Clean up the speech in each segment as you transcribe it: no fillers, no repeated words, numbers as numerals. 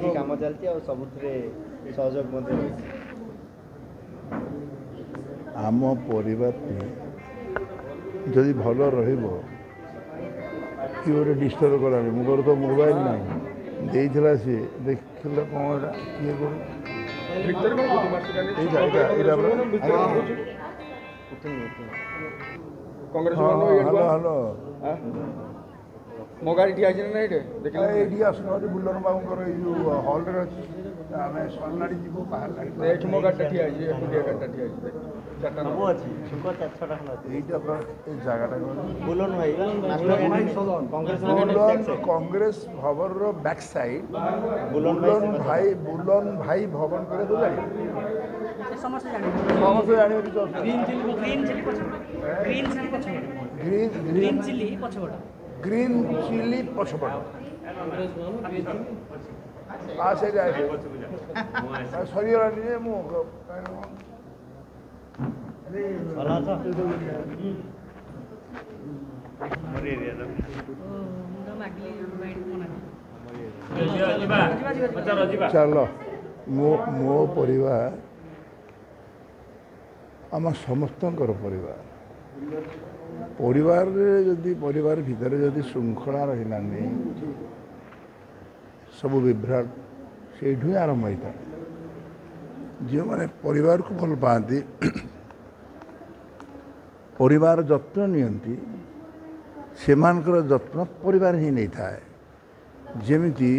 काम चलती सब सहयोग आम परिवार जदि भल रही डिस्टर्ब कला मोर तो मोबाइल ना देला सी देखला कौन कांग्रेस हेलो हेलो मो गाड़ी ठिया ना ये आसना बुल्लन बाबूर ये हल आम सरनाड़ी जीव बाहर मो गाड़ी ठिया गाड़ी ठिया कांग्रेस भवन बैक साइड बुलन भाई भवन ग्रीन चिली पछपट सरीगला चलो मो परिवार आम समस्त परिवार परिवार जदि परिवार भितर जदि श्रृंखला रही सब विभ्राट से आरंभ होता जो मैंने परिवार को भल पाती परिवार जत्न नियंती सेमानकर जत्न परिवार ही नहीं थाए जेमिति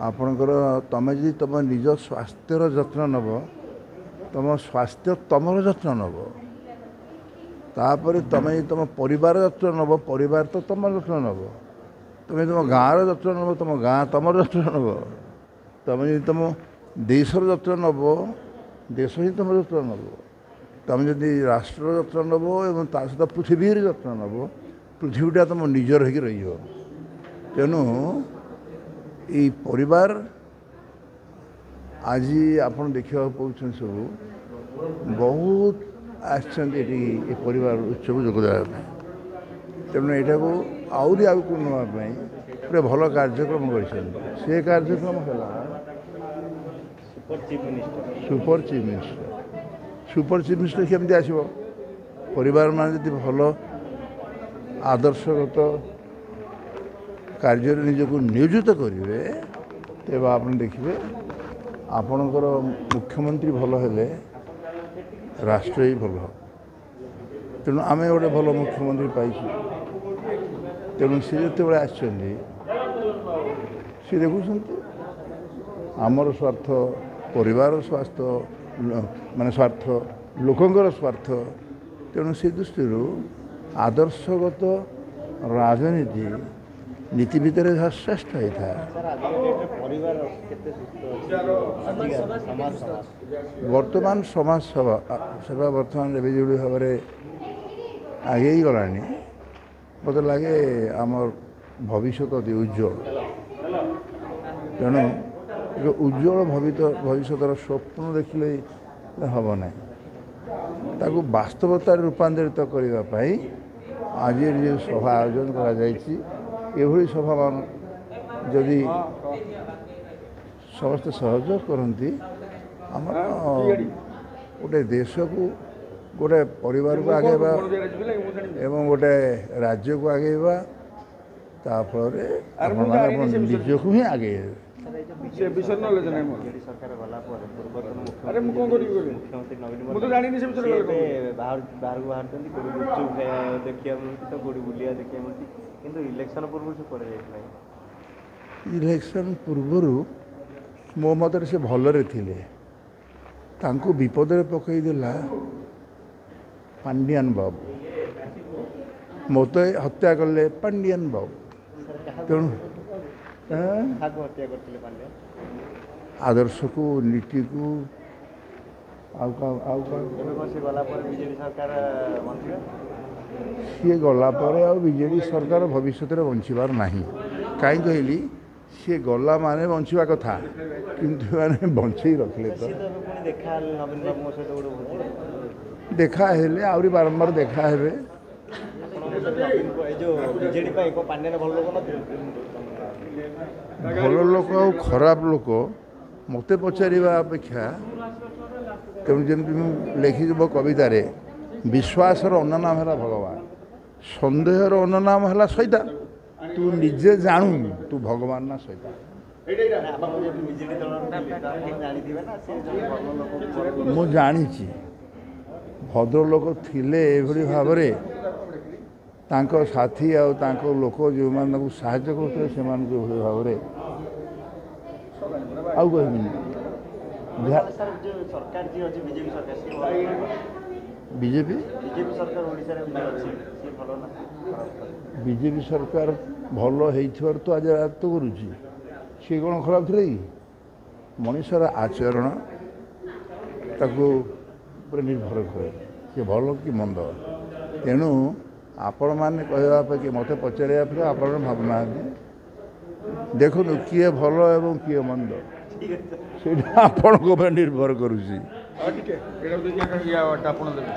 आपणकर तमें जदि तुम निज स्वास्थ्यर जत्न नब तुम स्वास्थ्य तुमर जत्न नब तापर तुम तुम परिवार जत्न नब परिवार तो तुम जत्न नब तुम्हें तुम गाँव जत्न नब तुम गाँ तुम जत्न नब तुम तुम देशर जत्न नब देश ही तुम जत्न नब तुम जदि राष्ट्र जत्न नब और ता सहित पृथ्वीर जत्न नब पृथ्वीटा तुम निजर हो रही तेणु ये परिवार आज आप देखा पाँच सब बहुत आए परिवार उत्सव जोगदेवा तेणु यहाँ को आहरी आगे नापी गोटे भल कार्यक्रम कर कार्यक्रम है सुपर चीफ मिनिस्टर केमती आसो परिवार मान जब भल आदर्शगत कार्य निजक नियोजित करेंगे तेज आप देखिए आपणकर मुख्यमंत्री भल हेले राष्ट्र ही भल तेणु आम गोटे भल मुख्यमंत्री पाई तेणु सी जो आसी देखुं आमर स्वार्थ परिवार स्वार्थ माने स्वार्थ लोकंर स्वार्थ तेणु से दृष्टि आदर्शगत राजनीति नीति भितर जहाँ श्रेष्ठ होता है वर्तमान समाज सेवा बर्तमान जो भाव आगे गला मत लगे आमर भविष्य अति उज्ज्वल तेणु एक उज्ज्वल भविष्य स्वप्न देखिले हम ना ताकू वास्तवता रूपांतरित करने आज जो सभा आयोजन कर सभा मान जदि समस्त सहयोग करती आम गोटे देश को गोटे परिवार को आगेवा एवं गोटे राज्य को आगेवा ताफल निज को ही आगे से विषय नॉलेज नहीं मोर सरकार वाला अरे मु कोन करी मुख्यमंत्री नवीन मु तो जानि नि से विषय बाहर चंदी कोडी गुपचुप देखिया मिलती तो कोडी बुलिया देखिया मिलती किंतु इलेक्शन पूर्व से करे जाय इलेक्शन पूर्व मो मत से भलरे थिले तांको विपद रे पकई देला पांडियान बाबू मत हत्या करले पांडियान बाबू तेणु आदर्श को नीति को सी गला बीजेडी सरकार भविष्य में बचार ना कहीं कहली सी गला माने बचा कथा किंतु माने बंचई रखले तो देखा हेले आहरी बारंबार देखा हेबे ଏ ଯେଉଁ ବିଜେଡି ପାଇଁ କ'ଣ ପାଣ୍ଡିଆନ ଭଲ ଲୋକ ନଥିଲେ? ଭଲ ଲୋକ ଆଉ ଖରାପ ଲୋକ ମୋତେ ପଚାରିବା ଅପେକ୍ଷା ତେଣୁ ଯେମିତି ମୁଁ ଲେଖିଛି ମୋ କବିତାରେ ବିଶ୍ୱାସର ଅନ୍ୟନାମ ହେଲା ଭଗବାନ, ସନ୍ଦେହର ଅନ୍ୟନାମ ହେଲା ସୈତାନ। ତୁ ନିଜେ ଜାଣୁ ତୁ ଭଗବାନ ନା ସୈତାନ। ମୁଁ ଜାଣିଛି ଭଦ୍ରଲୋକ ଥିଲେ ଏଭଳି ଭାବରେ ତାଙ୍କ ସାଥୀ ଆଉ ତାଙ୍କ ଲୋକ ଯେଉଁମାନେ ତାଙ୍କୁ ସାହାଯ୍ୟ କରୁଥିଲେ ସେମାନଙ୍କୁ ଏଭଳି ଭାବରେ ଆଉ କହିବିନି। ବିଜେପି ବିଜେପି ସରକାର ଭଲ ହେଇଥିବାରୁ ତ ଆଜି ରାଜତ୍ୱ କରୁଛି। ସିଏ କ'ଣ ଖରାପ ଥିଲେ କି? ମଣିଷର ଆଚରଣ ତାକୁ ଉପରେ ନିର୍ଭର କରେ ସିଏ ଭଲ କି ମନ୍ଦ। ତେଣୁ ଆପଣମାନେ କହିବା ଅପେକ୍ଷା ମୋତେ ପଚାରିବା ଅପେକ୍ଷା ଆପଣ ଭାବୁନାହାନ୍ତି। ଦେଖନ୍ତୁ କିଏ ଭଲ ଏବଂ କିଏ ମନ୍ଦ ସେଇଟା ଆପଣଙ୍କ ଉପରେ ନିର୍ଭର କରୁଛି। ଟିକେ ଏଇଟା ଆପଣ ଦେବେ।